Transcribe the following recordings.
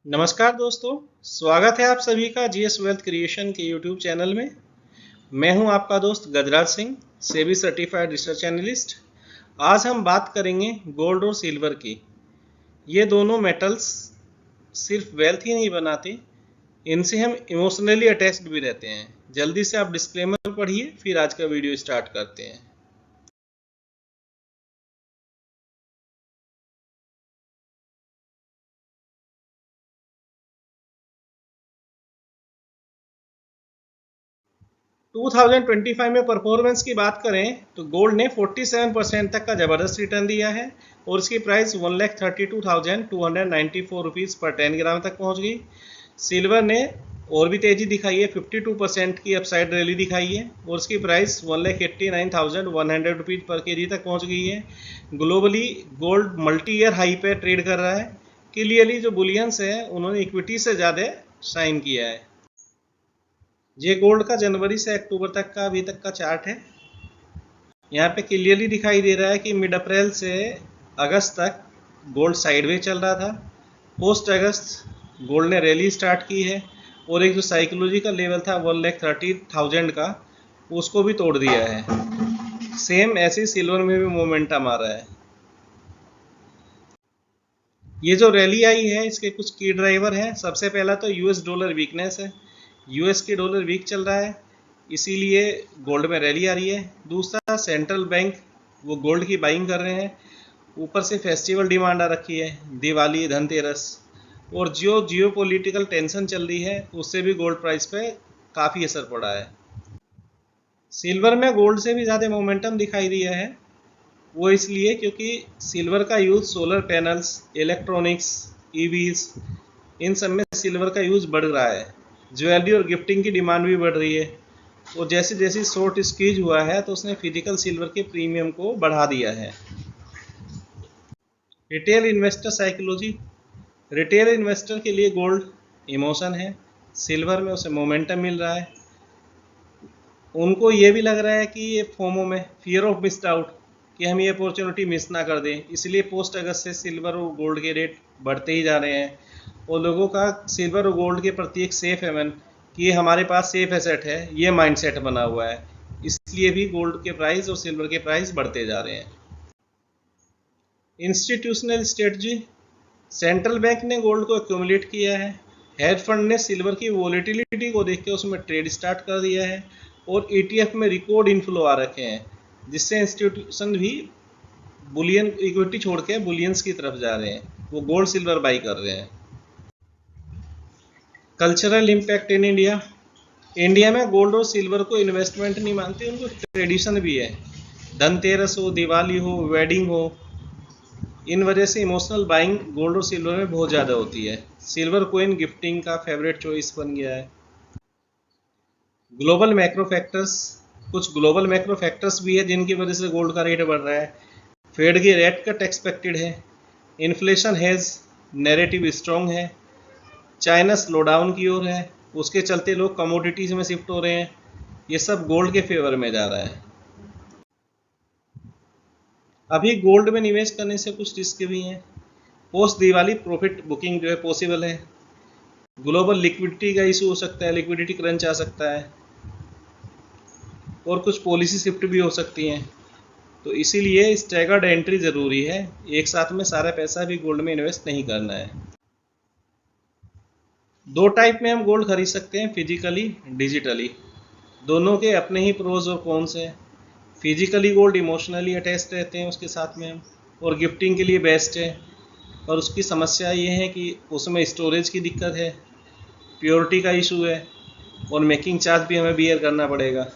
नमस्कार दोस्तों, स्वागत है आप सभी का जीएस वेल्थ क्रिएशन के यूट्यूब चैनल में। मैं हूं आपका दोस्त Gajraj Singh, SEBI certified research analyst. आज हम बात करेंगे गोल्ड और सिल्वर की। ये दोनों मेटल्स सिर्फ वेल्थ ही नहीं बनाते, इनसे हम इमोशनली अटैच्ड भी रहते हैं। जल्दी से आप डिस्क्लेमर पढ़िए, फिर आज का वीडियो स्टार्ट करते हैं। टू 2025 में परफॉर्मेंस की बात करें तो गोल्ड ने 47% तक का ज़बरदस्त रिटर्न दिया है और इसकी प्राइस 1,32,294 रुपीज़ पर 10 ग्राम तक पहुंच गई। सिल्वर ने और भी तेज़ी दिखाई है, 52% की अपसाइड रैली दिखाई है और उसकी प्राइस 1,89,100 रुपीज़ पर केजी तक पहुंच गई है। Globally gold multi year high पे ट्रेड कर रहा है। क्लियरली जो बुलियंस है उन्होंने इक्विटी से ज़्यादा शाइन किया है। ये गोल्ड का जनवरी से अक्टूबर तक का अभी तक का चार्ट है। यहाँ पे क्लियरली दिखाई दे रहा है कि मिड अप्रैल से अगस्त तक गोल्ड साइडवेज चल रहा था। पोस्ट अगस्त गोल्ड ने रैली स्टार्ट की है और एक जो साइकोलॉजिकल लेवल था 1,30,000 का, उसको भी तोड़ दिया है। सेम ऐसे सिल्वर में भी मोमेंटम आ रहा है। ये जो रैली आई है इसके कुछ की ड्राइवर हैं। सबसे पहला तो यूएस डॉलर वीकनेस है। यूएस की डॉलर वीक चल रहा है, इसीलिए गोल्ड में रैली आ रही है। दूसरा, सेंट्रल बैंक वो गोल्ड की बाइंग कर रहे हैं। ऊपर से फेस्टिवल डिमांड आ रखी है, दिवाली, धनतेरस, और जो जियो पॉलिटिकल टेंशन चल रही है उससे भी गोल्ड प्राइस पे काफ़ी असर पड़ा है। सिल्वर में गोल्ड से भी ज़्यादा मोमेंटम दिखाई दिया है। वो इसलिए क्योंकि सिल्वर का use solar panels, electronics, EVs, इन सब में सिल्वर का यूज़ बढ़ रहा है। ज्वेलरी और गिफ्टिंग की डिमांड भी बढ़ रही है और जैसे जैसे शॉर्ट स्क्वीज हुआ है तो उसने फिजिकल सिल्वर के प्रीमियम को बढ़ा दिया है। Retail investor psychology. Retail investor के लिए गोल्ड इमोशन है, सिल्वर में उसे मोमेंटम मिल रहा है। उनको ये भी लग रहा है कि ये फोमो में फियर ऑफ मिस्ड आउट, कि हम ये अपॉर्चुनिटी मिस ना कर दें, इसलिए पोस्ट अगस्त से सिल्वर और गोल्ड के रेट बढ़ते ही जा रहे हैं और लोगों का सिल्वर और गोल्ड के प्रति एक सेफ हेवन, कि ये हमारे पास सेफ एसेट है, ये माइंडसेट बना हुआ है। इसलिए भी गोल्ड के प्राइस और सिल्वर के प्राइस बढ़ते जा रहे हैं। Institutional strategy. सेंट्रल बैंक ने गोल्ड को एक्यूमुलेट किया है। हेज फंड ने सिल्वर की वॉलेटिलिटी को देख के उसमें ट्रेड स्टार्ट कर दिया है और ईटीएफ में रिकॉर्ड इनफ्लो आ रखे हैं, जिससे इंस्टीट्यूशन भी बुलियन इक्विटी छोड़ के बुलियंस की तरफ जा रहे हैं। वो गोल्ड सिल्वर बाई कर रहे हैं। Cultural impact in India. India में गोल्ड और सिल्वर को इन्वेस्टमेंट नहीं मानते, उनको ट्रेडिशन भी है। धनतेरस हो, दिवाली हो, वेडिंग हो, इन वजह से इमोशनल बाइंग गोल्ड और सिल्वर में बहुत ज़्यादा होती है। सिल्वर कोइन गिफ्टिंग का फेवरेट चॉइस बन गया है। Global macro factors. कुछ ग्लोबल मैक्रो फैक्टर्स भी है जिनकी वजह से गोल्ड का रेट बढ़ रहा है। फेड की रेट कट एक्सपेक्टेड है। इन्फ्लेशन हैज़ नैरेटिव स्ट्रॉन्ग है। चाइना स्लो डाउन की ओर है, उसके चलते लोग कमोडिटीज़ में शिफ्ट हो रहे हैं। ये सब गोल्ड के फेवर में जा रहा है। अभी गोल्ड में निवेश करने से कुछ रिस्क भी हैं। पोस्ट दिवाली प्रॉफिट बुकिंग जो है पॉसिबल है। ग्लोबल लिक्विडिटी का इशू हो सकता है, लिक्विडिटी क्रंच आ सकता है और कुछ पॉलिसी शिफ्ट भी हो सकती हैं। तो इसीलिए स्टैगर्ड एंट्री ज़रूरी है। एक साथ में सारा पैसा भी गोल्ड में इन्वेस्ट नहीं करना है। दो टाइप में हम गोल्ड खरीद सकते हैं, फिजिकली, डिजिटली। दोनों के अपने ही प्रोज और कॉन्स हैं। फिजिकली गोल्ड इमोशनली अटैच रहते हैं उसके साथ में हम, और गिफ्टिंग के लिए बेस्ट है। और उसकी समस्या ये है कि उसमें स्टोरेज की दिक्कत है, प्योरिटी का इशू है और मेकिंग चार्ज भी हमें बियर करना पड़ेगा।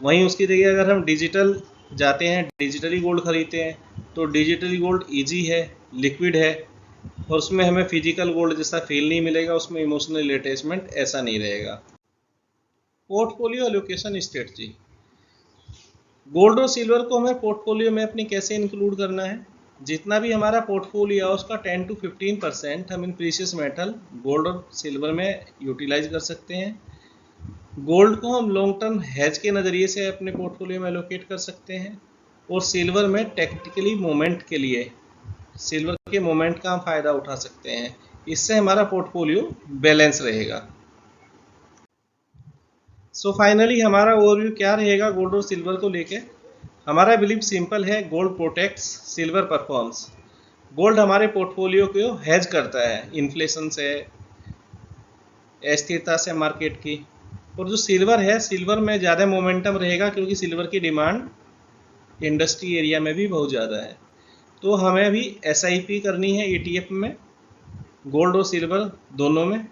वहीं उसकी जगह अगर हम डिजिटल जाते हैं, डिजिटली गोल्ड खरीदते हैं, तो डिजिटली गोल्ड ईजी है, लिक्विड है और उसमें हमें फिजिकल गोल्ड जैसा फील नहीं मिलेगा, उसमें इमोशनल अटैचमेंट ऐसा नहीं रहेगा। Portfolio allocation strategy. गोल्ड और सिल्वर को हमें पोर्टफोलियो में अपनी कैसे इंक्लूड करना है। जितना भी हमारा पोर्टफोलियो है उसका 10 to 15% हम इन प्रीशियस मेटल गोल्ड और सिल्वर में यूटिलाइज कर सकते हैं। गोल्ड को हम लॉन्ग टर्म हेज के नज़रिए से अपने पोर्टफोलियो में एलोकेट कर सकते हैं और सिल्वर में टेक्निकली मोमेंट के लिए सिल्वर के मोमेंट का हम फ़ायदा उठा सकते हैं इससे हमारा पोर्टफोलियो बैलेंस रहेगा। सो फाइनली हमारा ओवरव्यू क्या रहेगा गोल्ड और सिल्वर को लेके। हमारा बिलीव सिंपल है, gold protects, silver performs. Gold हमारे पोर्टफोलियो को हेज करता है इन्फ्लेशन से, अस्थिरता से मार्केट की। और जो सिल्वर है, सिल्वर में ज़्यादा मोमेंटम रहेगा क्योंकि सिल्वर की डिमांड इंडस्ट्री एरिया में भी बहुत ज़्यादा है। तो हमें भी SIP करनी है ETF में, गोल्ड और सिल्वर दोनों में,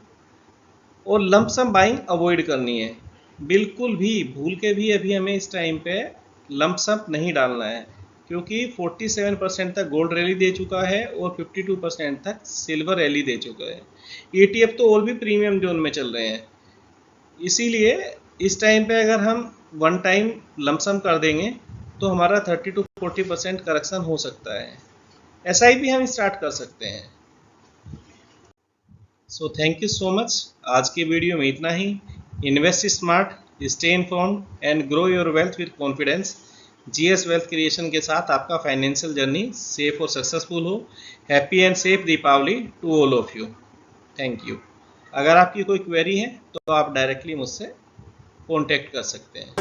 और लंप सम बाइंग अवॉइड करनी है। बिल्कुल भी भूल के भी अभी हमें इस टाइम पे लंप सम नहीं डालना है, क्योंकि 47% तक गोल्ड रैली दे चुका है और 52% तक सिल्वर रैली दे चुका है। ETF तो और भी प्रीमियम जोन में चल रहे हैं। इसीलिए इस टाइम पे अगर हम वन टाइम लंप सम कर देंगे तो हमारा 30 to 40% करेक्शन हो सकता है। SIP हम स्टार्ट कर सकते हैं। So thank you so much. आज की वीडियो में इतना ही। Invest smart, stay informed and grow your wealth with confidence. GS wealth creation के साथ आपका फाइनेंशियल जर्नी सेफ और सक्सेसफुल हो। Happy and safe Deepavali to all of you. Thank you. अगर आपकी कोई क्वेरी है तो आप डायरेक्टली मुझसे कॉन्टेक्ट कर सकते हैं।